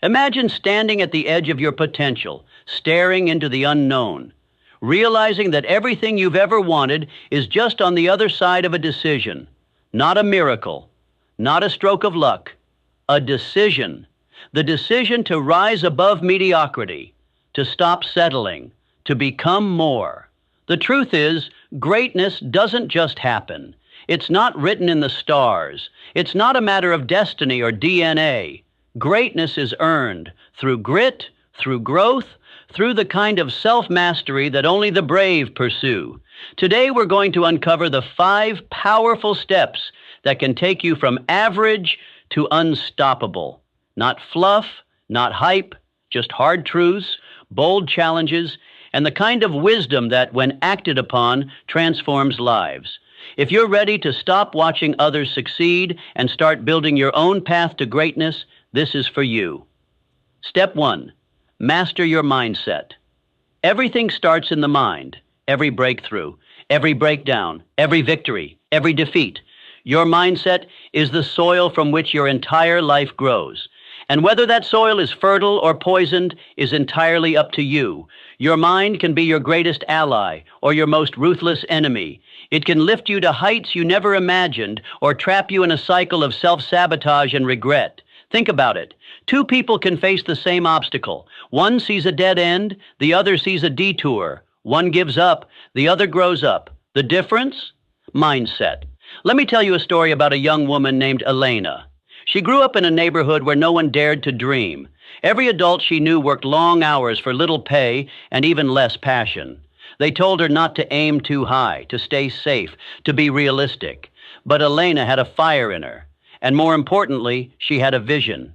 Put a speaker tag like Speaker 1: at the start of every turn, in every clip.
Speaker 1: Imagine standing at the edge of your potential, staring into the unknown, realizing that everything you've ever wanted is just on the other side of a decision. Not a miracle, not a stroke of luck, a decision. The decision to rise above mediocrity, to stop settling, to become more. The truth is, greatness doesn't just happen. It's not written in the stars. It's not a matter of destiny or DNA. Greatness is earned through grit, through growth, through the kind of self-mastery that only the brave pursue. Today we're going to uncover the 5 powerful steps that can take you from average to unstoppable. Not fluff, not hype, just hard truths, bold challenges, and the kind of wisdom that, when acted upon, transforms lives. If you're ready to stop watching others succeed and start building your own path to greatness, this is for you. Step 1, master your mindset. Everything starts in the mind. Every breakthrough, every breakdown, every victory, every defeat. Your mindset is the soil from which your entire life grows. And whether that soil is fertile or poisoned is entirely up to you. Your mind can be your greatest ally or your most ruthless enemy. It can lift you to heights you never imagined or trap you in a cycle of self-sabotage and regret. Think about it. 2 people can face the same obstacle. One sees a dead end, the other sees a detour. One gives up, the other grows up. The difference? Mindset. Let me tell you a story about a young woman named Elena. She grew up in a neighborhood where no one dared to dream. Every adult she knew worked long hours for little pay and even less passion. They told her not to aim too high, to stay safe, to be realistic. But Elena had a fire in her. And more importantly, she had a vision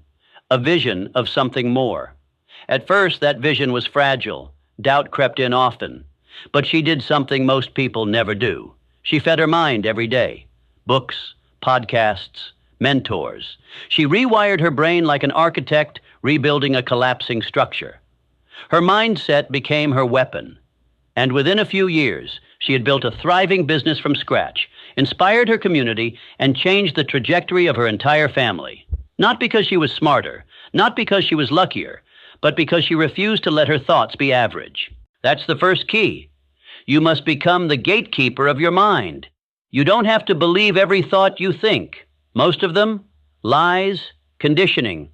Speaker 1: of something more. At first, that vision was fragile. Doubt crept in often. But she did something most people never do. She fed her mind every day. Books, podcasts, mentors. She rewired her brain like an architect rebuilding a collapsing structure. Her mindset became her weapon. And within a few years, she had built a thriving business from scratch, inspired her community, and changed the trajectory of her entire family. Not because she was smarter, not because she was luckier, but because she refused to let her thoughts be average. That's the first key. You must become the gatekeeper of your mind. You don't have to believe every thought you think. Most of them, lies, conditioning,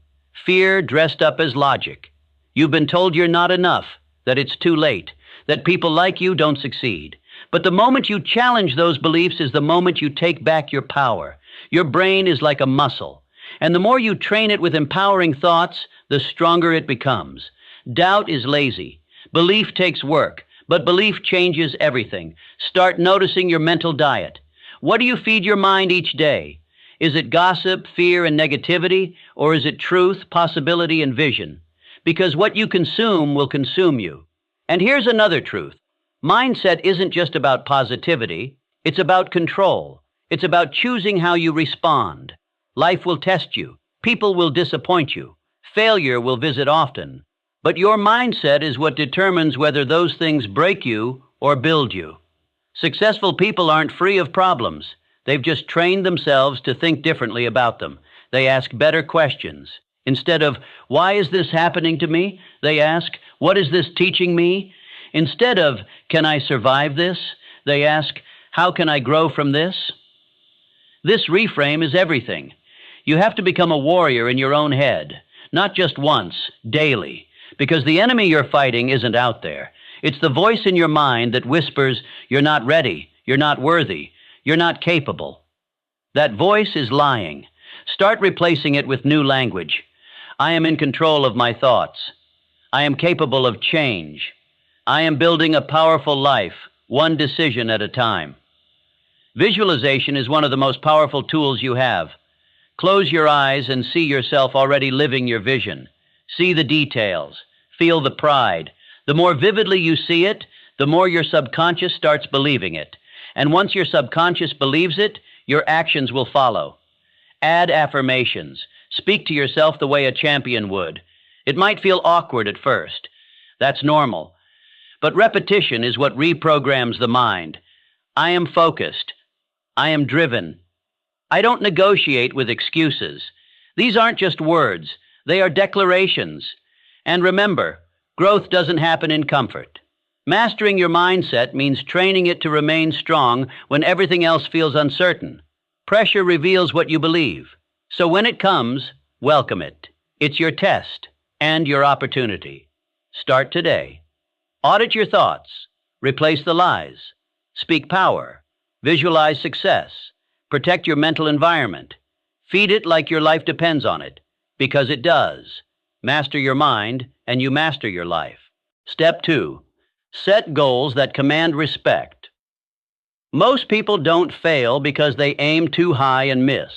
Speaker 1: fear dressed up as logic. You've been told you're not enough, that it's too late, that people like you don't succeed. But the moment you challenge those beliefs is the moment you take back your power. Your brain is like a muscle, and the more you train it with empowering thoughts, the stronger it becomes. Doubt is lazy. Belief takes work, but belief changes everything. Start noticing your mental diet. What do you feed your mind each day? Is it gossip, fear, and negativity, or is it truth, possibility, and vision? Because what you consume will consume you. And here's another truth. Mindset isn't just about positivity. It's about control. It's about choosing how you respond. Life will test you. People will disappoint you. Failure will visit often. But your mindset is what determines whether those things break you or build you. Successful people aren't free of problems. They've just trained themselves to think differently about them. They ask better questions. Instead of, why is this happening to me? They ask, what is this teaching me? Instead of, can I survive this? They ask, how can I grow from this? This reframe is everything. You have to become a warrior in your own head, not just once, daily, because the enemy you're fighting isn't out there. It's the voice in your mind that whispers, you're not ready, you're not worthy, you're not capable. That voice is lying. Start replacing it with new language. I am in control of my thoughts. I am capable of change. I am building a powerful life, one decision at a time. Visualization is one of the most powerful tools you have. Close your eyes and see yourself already living your vision. See the details. Feel the pride. The more vividly you see it, the more your subconscious starts believing it. And once your subconscious believes it, your actions will follow. Add affirmations. Speak to yourself the way a champion would. It might feel awkward at first. That's normal. But repetition is what reprograms the mind. I am focused. I am driven. I don't negotiate with excuses. These aren't just words. They are declarations. And remember, growth doesn't happen in comfort. Mastering your mindset means training it to remain strong when everything else feels uncertain. Pressure reveals what you believe. So when it comes, welcome it. It's your test and your opportunity. Start today. Audit your thoughts. Replace the lies. Speak power. Visualize success. Protect your mental environment. Feed it like your life depends on it, because it does. Master your mind, and you master your life. Step 2. Set goals that command respect. Most people don't fail because they aim too high and miss.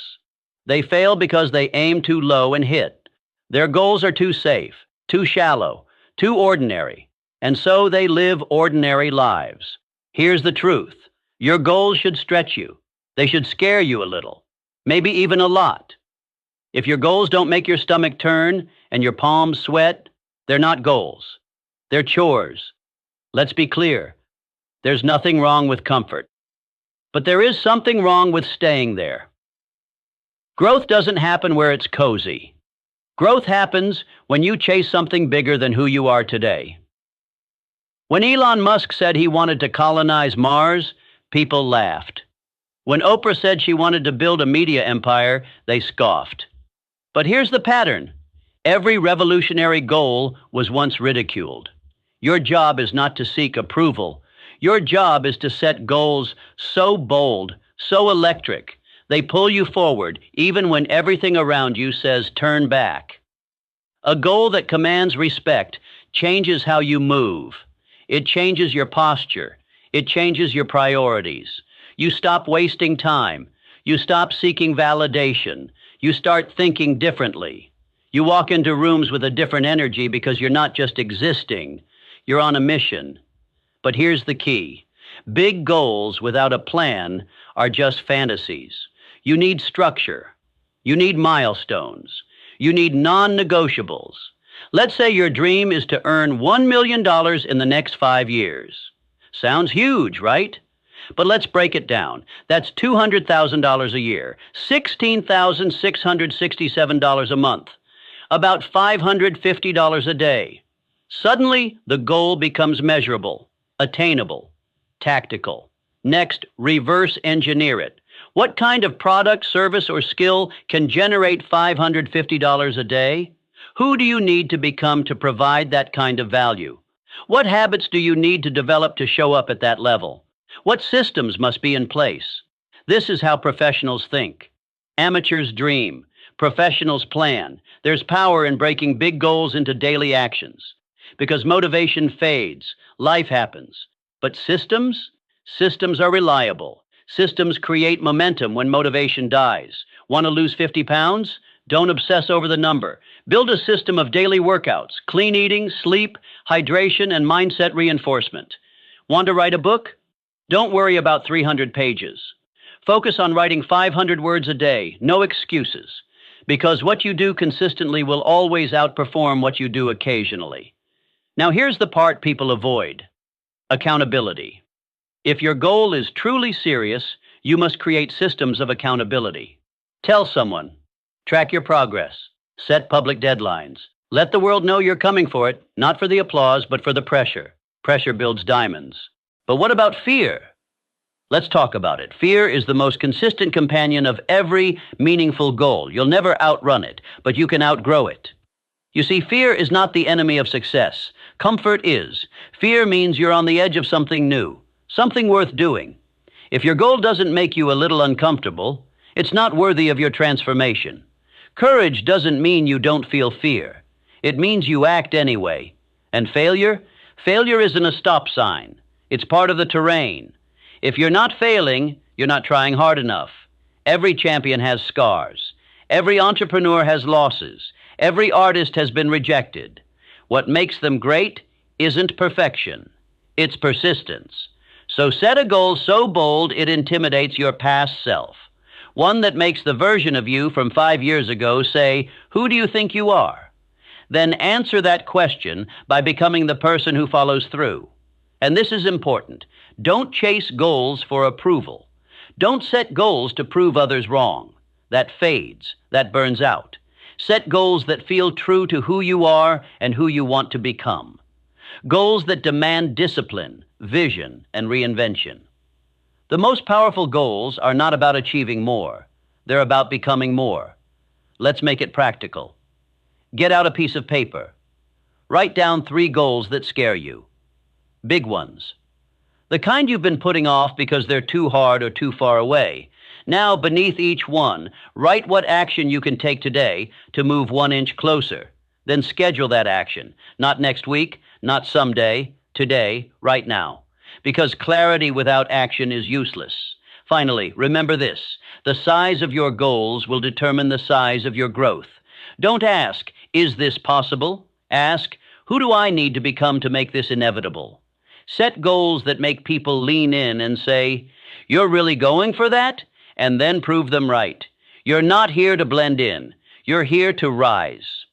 Speaker 1: They fail because they aim too low and hit. Their goals are too safe, too shallow, too ordinary, and so they live ordinary lives. Here's the truth. Your goals should stretch you. They should scare you a little, maybe even a lot. If your goals don't make your stomach turn and your palms sweat, they're not goals. They're chores. Let's be clear. There's nothing wrong with comfort. But there is something wrong with staying there. Growth doesn't happen where it's cozy. Growth happens when you chase something bigger than who you are today. When Elon Musk said he wanted to colonize Mars, people laughed. When Oprah said she wanted to build a media empire, they scoffed. But here's the pattern. Every revolutionary goal was once ridiculed. Your job is not to seek approval. Your job is to set goals so bold, so electric, they pull you forward even when everything around you says turn back. A goal that commands respect changes how you move. It changes your posture. It changes your priorities. You stop wasting time. You stop seeking validation. You start thinking differently. You walk into rooms with a different energy because you're not just existing. You're on a mission. But here's the key. Big goals without a plan are just fantasies. You need structure. You need milestones. You need non-negotiables. Let's say your dream is to earn $1 million in the next 5 years. Sounds huge, right? But let's break it down. That's $200,000 a year, $16,667 a month, about $550 a day. Suddenly, the goal becomes measurable, attainable, tactical. Next, reverse engineer it. What kind of product, service, or skill can generate $550 a day? Who do you need to become to provide that kind of value? What habits do you need to develop to show up at that level? What systems must be in place? This is how professionals think. Amateurs dream. Professionals plan. There's power in breaking big goals into daily actions. Because motivation fades, life happens. But systems? Systems are reliable. Systems create momentum when motivation dies. Want to lose 50 pounds? Don't obsess over the number. Build a system of daily workouts, clean eating, sleep, hydration, and mindset reinforcement. Want to write a book? Don't worry about 300 pages. Focus on writing 500 words a day, no excuses. Because what you do consistently will always outperform what you do occasionally. Now here's the part people avoid. Accountability. If your goal is truly serious, you must create systems of accountability. Tell someone. Track your progress. Set public deadlines. Let the world know you're coming for it, not for the applause, but for the pressure. Pressure builds diamonds. But what about fear? Let's talk about it. Fear is the most consistent companion of every meaningful goal. You'll never outrun it, but you can outgrow it. You see, fear is not the enemy of success. Comfort is. Fear means you're on the edge of something new, something worth doing. If your goal doesn't make you a little uncomfortable, it's not worthy of your transformation. Courage doesn't mean you don't feel fear. It means you act anyway. And failure? Failure isn't a stop sign. It's part of the terrain. If you're not failing, you're not trying hard enough. Every champion has scars. Every entrepreneur has losses. Every artist has been rejected. What makes them great isn't perfection. It's persistence. So set a goal so bold it intimidates your past self. One that makes the version of you from 5 years ago say, "Who do you think you are?" Then answer that question by becoming the person who follows through. And this is important. Don't chase goals for approval. Don't set goals to prove others wrong. That fades. That burns out. Set goals that feel true to who you are and who you want to become. Goals that demand discipline, vision, and reinvention. The most powerful goals are not about achieving more. They're about becoming more. Let's make it practical. Get out a piece of paper. Write down 3 goals that scare you. Big ones. The kind you've been putting off because they're too hard or too far away. Now, beneath each one, write what action you can take today to move 1 inch closer. Then schedule that action. Not next week, not someday, today, right now. Because clarity without action is useless. Finally, remember this. The size of your goals will determine the size of your growth. Don't ask, is this possible? Ask, who do I need to become to make this inevitable? Set goals that make people lean in and say, you're really going for that? And then prove them right. You're not here to blend in. You're here to rise.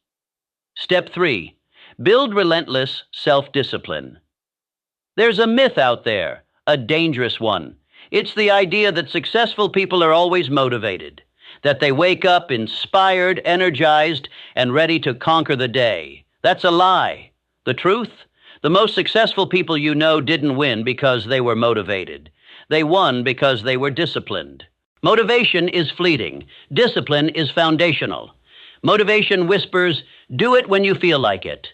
Speaker 1: Step 3. Build relentless self-discipline. There's a myth out there, a dangerous one. It's the idea that successful people are always motivated, that they wake up inspired, energized, and ready to conquer the day. That's a lie. The truth? The most successful people you know didn't win because they were motivated. They won because they were disciplined. Motivation is fleeting. Discipline is foundational. Motivation whispers, do it when you feel like it.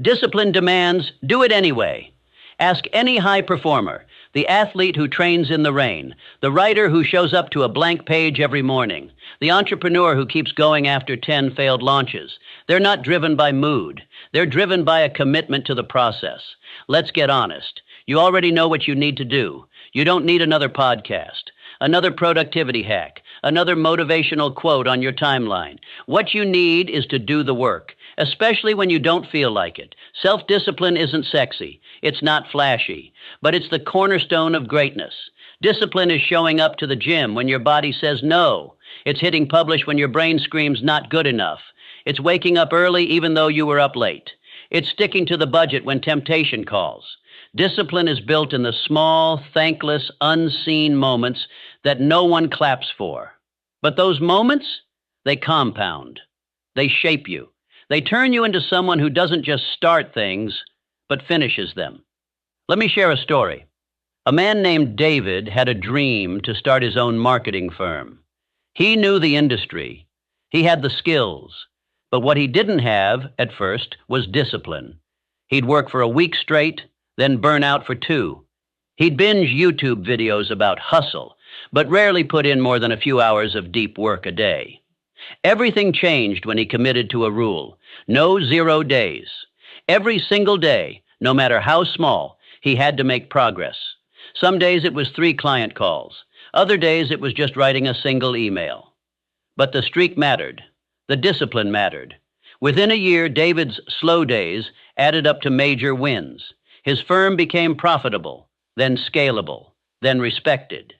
Speaker 1: Discipline demands, do it anyway. Ask any high performer, the athlete who trains in the rain, the writer who shows up to a blank page every morning, the entrepreneur who keeps going after 10 failed launches. They're not driven by mood. They're driven by a commitment to the process. Let's get honest. You already know what you need to do. You don't need another podcast, another productivity hack, another motivational quote on your timeline. What you need is to do the work, especially when you don't feel like it. Self-discipline isn't sexy. It's not flashy, but it's the cornerstone of greatness. Discipline is showing up to the gym when your body says no. It's hitting publish when your brain screams not good enough. It's waking up early even though you were up late. It's sticking to the budget when temptation calls. Discipline is built in the small, thankless, unseen moments that no one claps for. But those moments, they compound. They shape you. They turn you into someone who doesn't just start things, but finishes them. Let me share a story. A man named David had a dream to start his own marketing firm. He knew the industry. He had the skills. But what he didn't have, at first, was discipline. He'd work for a week straight, then burn out for 2. He'd binge YouTube videos about hustle, but rarely put in more than a few hours of deep work a day. Everything changed when he committed to a rule. No 0 days. Every single day, no matter how small, he had to make progress. Some days it was 3 client calls. Other days it was just writing a single email. But the streak mattered. The discipline mattered. Within a year, David's slow days added up to major wins. His firm became profitable, then scalable, then respected.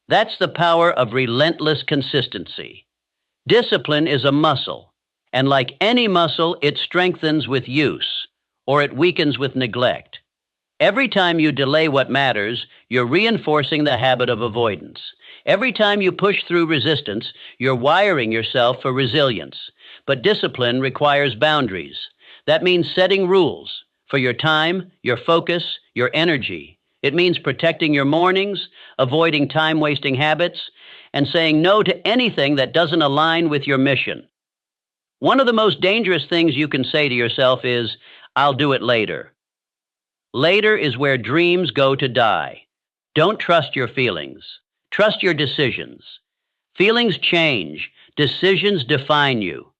Speaker 1: That's the power of relentless consistency. Discipline is a muscle, and like any muscle, it strengthens with use, or it weakens with neglect. Every time you delay what matters, you're reinforcing the habit of avoidance. Every time you push through resistance, you're wiring yourself for resilience. But discipline requires boundaries. That means setting rules for your time, your focus, your energy. It means protecting your mornings, avoiding time-wasting habits, and saying no to anything that doesn't align with your mission. One of the most dangerous things you can say to yourself is, I'll do it later. Later is where dreams go to die. Don't trust your feelings. Trust your decisions. Feelings change. Decisions define you.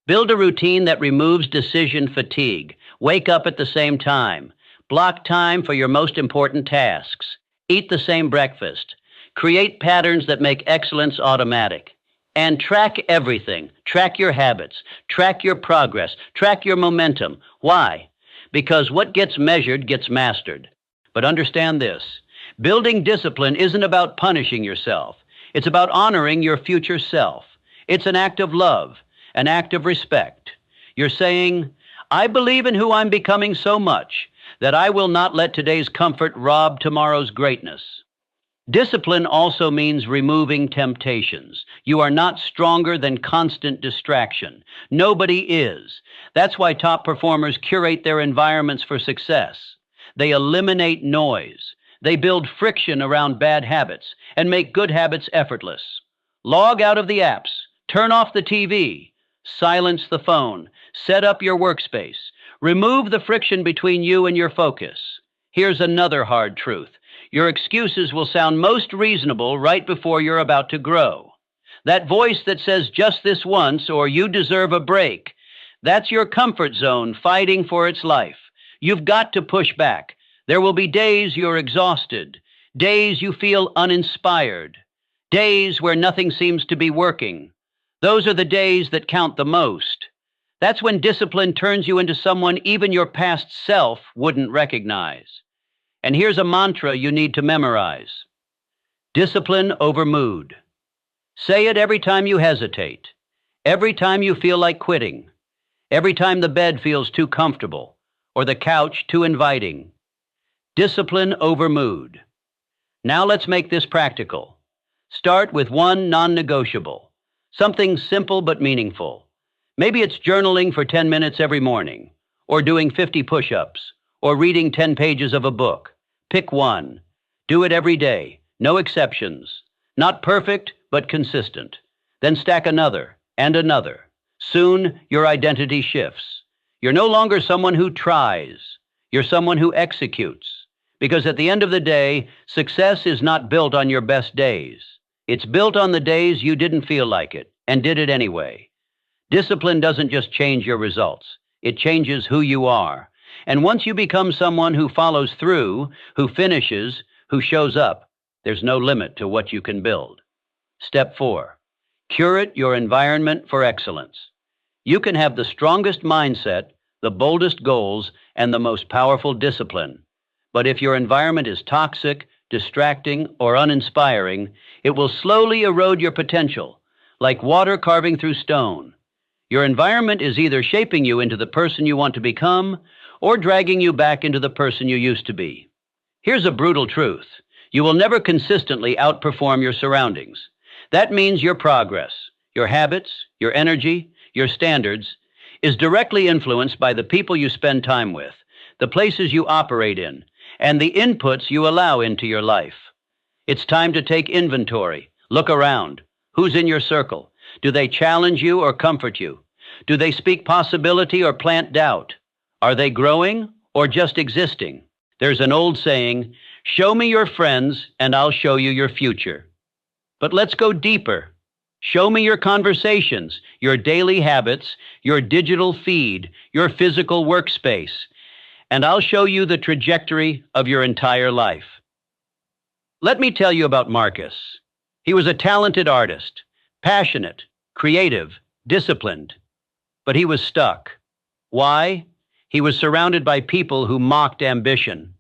Speaker 1: Build a routine that removes decision fatigue. Wake up at the same time. Block time for your most important tasks. Eat the same breakfast. Create patterns that make excellence automatic. And track everything. Track your habits. Track your progress. Track your momentum. Why? Because what gets measured gets mastered. But understand this. Building discipline isn't about punishing yourself. It's about honoring your future self. It's an act of love, an act of respect. You're saying, I believe in who I'm becoming so much that I will not let today's comfort rob tomorrow's greatness. Discipline also means removing temptations. You are not stronger than constant distraction. Nobody is. That's why top performers curate their environments for success. They eliminate noise. They build friction around bad habits and make good habits effortless. Log out of the apps. Turn off the TV. Silence the phone. Set up your workspace. Remove the friction between you and your focus. Here's another hard truth. Your excuses will sound most reasonable right before you're about to grow. That voice that says just this once or you deserve a break, that's your comfort zone fighting for its life. You've got to push back. There will be days you're exhausted, days you feel uninspired, days where nothing seems to be working. Those are the days that count the most. That's when discipline turns you into someone even your past self wouldn't recognize. And here's a mantra you need to memorize. Discipline over mood. Say it every time you hesitate, every time you feel like quitting, every time the bed feels too comfortable or the couch too inviting. Discipline over mood. Now let's make this practical. Start with one non-negotiable, something simple but meaningful. Maybe it's journaling for 10 minutes every morning, or doing 50 push-ups, or reading 10 pages of a book. Pick one. Do it every day. No exceptions. Not perfect, but consistent. Then stack another and another. Soon, your identity shifts. You're no longer someone who tries. You're someone who executes. Because at the end of the day, success is not built on your best days. It's built on the days you didn't feel like it and did it anyway. Discipline doesn't just change your results. It changes who you are. And once you become someone who follows through, who finishes, who shows up, there's no limit to what you can build. Step 4. Curate your environment for excellence. You can have the strongest mindset, the boldest goals, and the most powerful discipline. But if your environment is toxic, distracting, or uninspiring, it will slowly erode your potential, like water carving through stone. Your environment is either shaping you into the person you want to become, or dragging you back into the person you used to be. Here's a brutal truth. You will never consistently outperform your surroundings. That means your progress, your habits, your energy, your standards, is directly influenced by the people you spend time with, the places you operate in, and the inputs you allow into your life. It's time to take inventory. Look around. Who's in your circle? Do they challenge you or comfort you? Do they speak possibility or plant doubt? Are they growing or just existing? There's an old saying, show me your friends and I'll show you your future. But let's go deeper. Show me your conversations, your daily habits, your digital feed, your physical workspace, and I'll show you the trajectory of your entire life. Let me tell you about Marcus. He was a talented artist, passionate, creative, disciplined, but he was stuck. Why? He was surrounded by people who mocked ambition,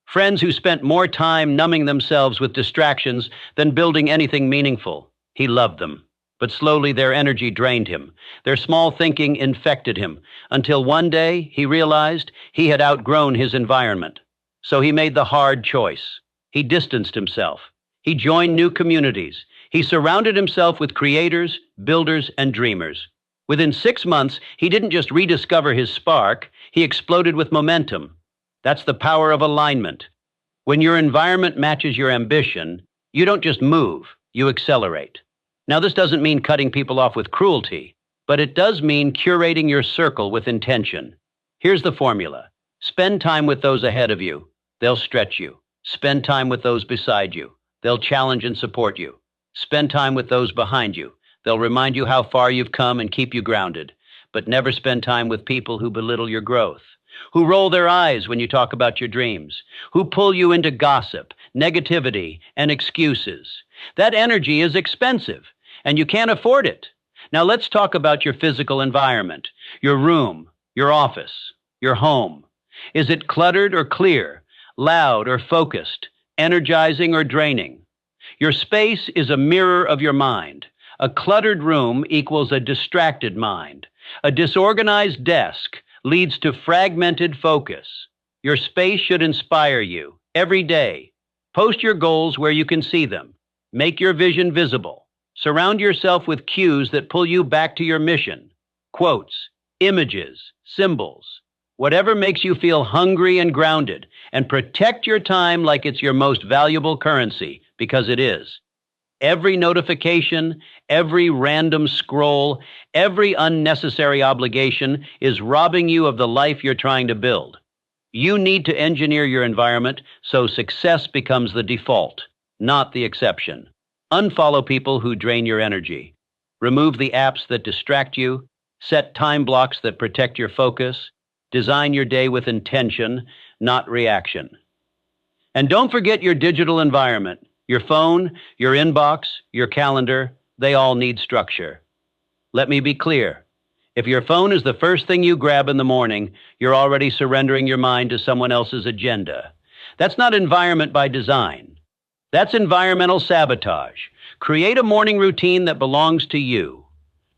Speaker 1: friends who spent more time numbing themselves with distractions than building anything meaningful. He loved them, but slowly their energy drained him. Their small thinking infected him, until one day he realized he had outgrown his environment. So he made the hard choice. He distanced himself. He joined new communities. He surrounded himself with creators, builders, and dreamers. Within 6 months, he didn't just rediscover his spark, he exploded with momentum. That's the power of alignment. When your environment matches your ambition, you don't just move, you accelerate. Now, this doesn't mean cutting people off with cruelty, but it does mean curating your circle with intention. Here's the formula. Spend time with those ahead of you. They'll stretch you. Spend time with those beside you. They'll challenge and support you. Spend time with those behind you. They'll remind you how far you've come and keep you grounded. But never spend time with people who belittle your growth, who roll their eyes when you talk about your dreams, who pull you into gossip, negativity, and excuses. That energy is expensive, and you can't afford it. Now let's talk about your physical environment, your room, your office, your home. Is it cluttered or clear, loud or focused, energizing or draining? Your space is a mirror of your mind. A cluttered room equals a distracted mind. A disorganized desk leads to fragmented focus. Your space should inspire you every day. Post your goals where you can see them. Make your vision visible. Surround yourself with cues that pull you back to your mission. Quotes, images, symbols, whatever makes you feel hungry and grounded, and protect your time like it's your most valuable currency, because it is. Every notification, every random scroll, every unnecessary obligation is robbing you of the life you're trying to build. You need to engineer your environment so success becomes the default, not the exception. Unfollow people who drain your energy. Remove the apps that distract you. Set time blocks that protect your focus. Design your day with intention, not reaction. And don't forget your digital environment. Your phone, your inbox, your calendar, they all need structure. Let me be clear. If your phone is the first thing you grab in the morning, you're already surrendering your mind to someone else's agenda. That's not environment by design. That's environmental sabotage. Create a morning routine that belongs to you.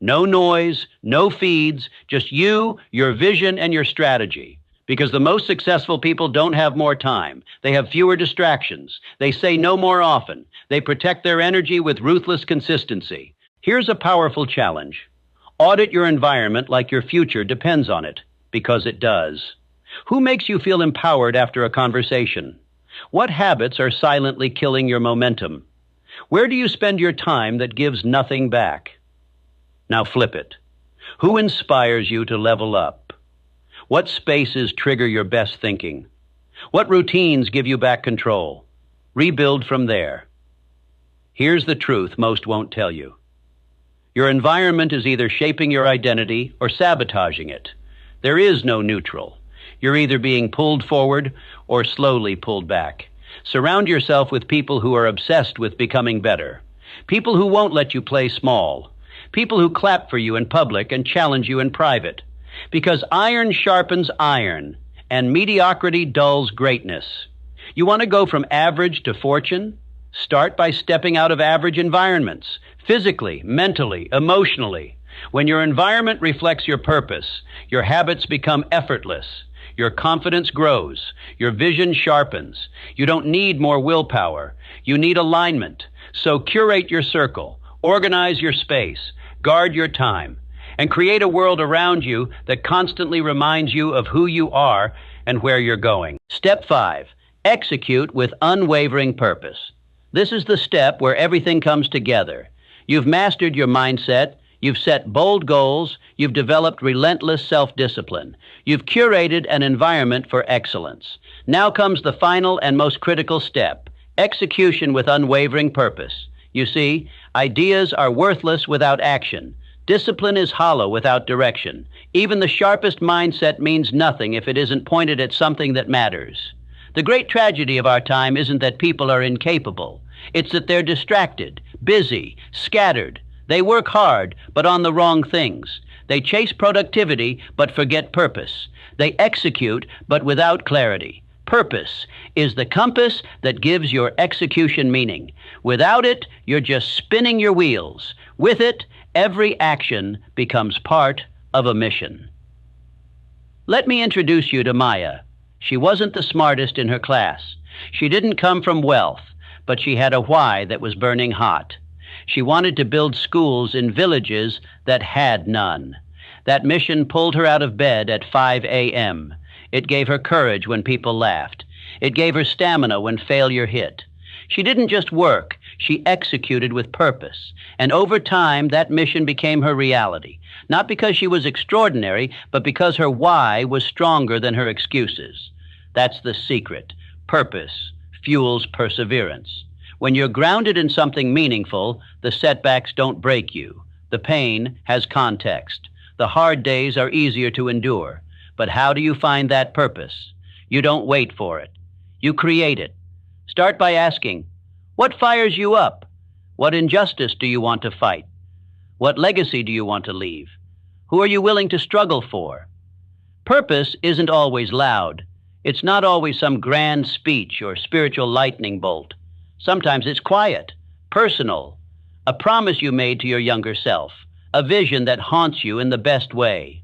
Speaker 1: No noise, no feeds, just you, your vision, and your strategy. Because the most successful people don't have more time. They have fewer distractions. They say no more often. They protect their energy with ruthless consistency. Here's a powerful challenge. Audit your environment like your future depends on it, because it does. Who makes you feel empowered after a conversation? What habits are silently killing your momentum? Where do you spend your time that gives nothing back? Now flip it. Who inspires you to level up? What spaces trigger your best thinking? What routines give you back control? Rebuild from there. Here's the truth most won't tell you. Your environment is either shaping your identity or sabotaging it. There is no neutral. You're either being pulled forward or slowly pulled back. Surround yourself with people who are obsessed with becoming better. People who won't let you play small. People who clap for you in public and challenge you in private. Because iron sharpens iron, and mediocrity dulls greatness. You want to go from average to fortune? Start by stepping out of average environments, physically, mentally, emotionally. When your environment reflects your purpose, your habits become effortless. Your confidence grows. Your vision sharpens. You don't need more willpower. You need alignment. So curate your circle, organize your space, guard your time, and create a world around you that constantly reminds you of who you are and where you're going. Step 5, execute with unwavering purpose. This is the step where everything comes together. You've mastered your mindset, you've set bold goals, you've developed relentless self-discipline, you've curated an environment for excellence. Now comes the final and most critical step, execution with unwavering purpose. You see, ideas are worthless without action. Discipline is hollow without direction. Even the sharpest mindset means nothing if it isn't pointed at something that matters. The great tragedy of our time isn't that people are incapable. It's that they're distracted, busy, scattered. They work hard, but on the wrong things. They chase productivity, but forget purpose. They execute, but without clarity. Purpose is the compass that gives your execution meaning. Without it, you're just spinning your wheels. With it, every action becomes part of a mission. Let me introduce you to Maya. She wasn't the smartest in her class. She didn't come from wealth, but she had a why that was burning hot. She wanted to build schools in villages that had none. That mission pulled her out of bed at 5 a.m. It gave her courage when people laughed. It gave her stamina when failure hit. She didn't just work, she executed with purpose. And over time, that mission became her reality. Not because she was extraordinary, but because her why was stronger than her excuses. That's the secret. Purpose fuels perseverance. When you're grounded in something meaningful, the setbacks don't break you. The pain has context. The hard days are easier to endure. But how do you find that purpose? You don't wait for it. You create it. Start by asking, what fires you up? What injustice do you want to fight? What legacy do you want to leave? Who are you willing to struggle for? Purpose isn't always loud. It's not always some grand speech or spiritual lightning bolt. Sometimes it's quiet, personal, a promise you made to your younger self, a vision that haunts you in the best way.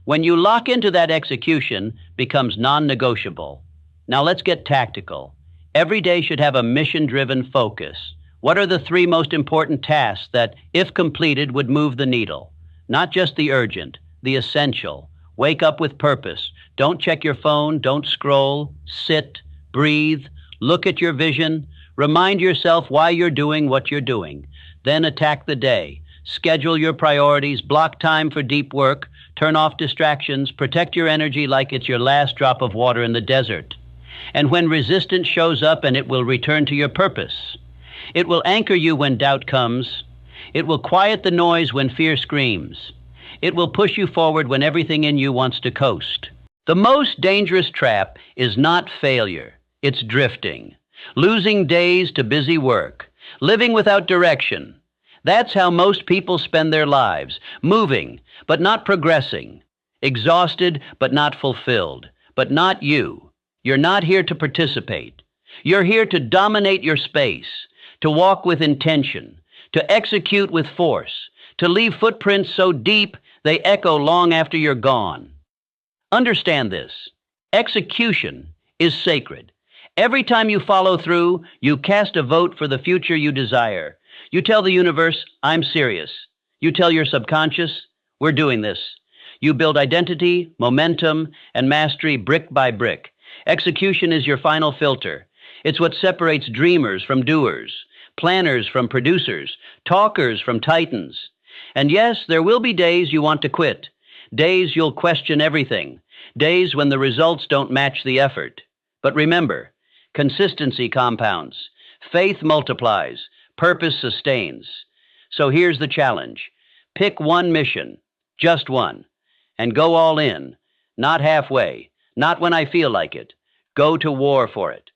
Speaker 1: When you lock into that, execution becomes non-negotiable. Now let's get tactical. Every day should have a mission-driven focus. What are the three most important tasks that, if completed, would move the needle? Not just the urgent, the essential. Wake up with purpose. Don't check your phone, don't scroll. Sit, breathe, look at your vision. Remind yourself why you're doing what you're doing. Then attack the day. Schedule your priorities, block time for deep work, turn off distractions, protect your energy like it's your last drop of water in the desert. And when resistance shows up, and it will return to your purpose. It will anchor you when doubt comes. It will quiet the noise when fear screams. It will push you forward when everything in you wants to coast. The most dangerous trap is not failure. It's drifting. Losing days to busy work. Living without direction. That's how most people spend their lives. Moving, but not progressing. Exhausted, but not fulfilled. But not you. You're not here to participate. You're here to dominate your space, to walk with intention, to execute with force, to leave footprints so deep they echo long after you're gone. Understand this. Execution is sacred. Every time you follow through, you cast a vote for the future you desire. You tell the universe, I'm serious. You tell your subconscious, we're doing this. You build identity, momentum, and mastery brick by brick. Execution is your final filter. It's what separates dreamers from doers, planners from producers, talkers from titans. And yes, there will be days you want to quit, days you'll question everything, days when the results don't match the effort. But remember, consistency compounds, faith multiplies, purpose sustains. So here's the challenge. Pick one mission, just one, and go all in, not halfway. Not when I feel like it. Go to war for it.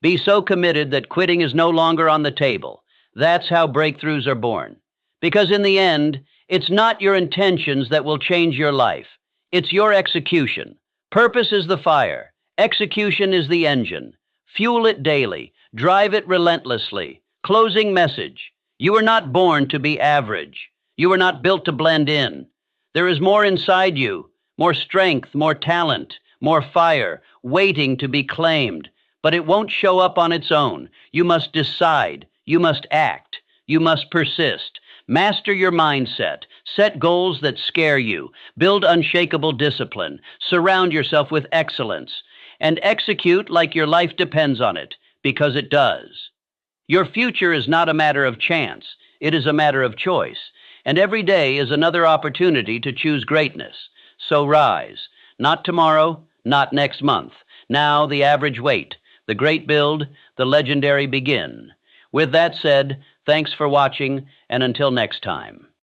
Speaker 1: Be so committed that quitting is no longer on the table. That's how breakthroughs are born. Because in the end, it's not your intentions that will change your life. It's your execution. Purpose is the fire. Execution is the engine. Fuel it daily. Drive it relentlessly. Closing message. You were not born to be average. You were not built to blend in. There is more inside you. More strength, more talent. More fire, waiting to be claimed. But it won't show up on its own. You must decide. You must act. You must persist. Master your mindset. Set goals that scare you. Build unshakable discipline. Surround yourself with excellence. And execute like your life depends on it, because it does. Your future is not a matter of chance. It is a matter of choice. And every day is another opportunity to choose greatness. So rise. Not tomorrow, not next month. Now the average wait, the great build, the legendary begin. With that said, thanks for watching, and until next time.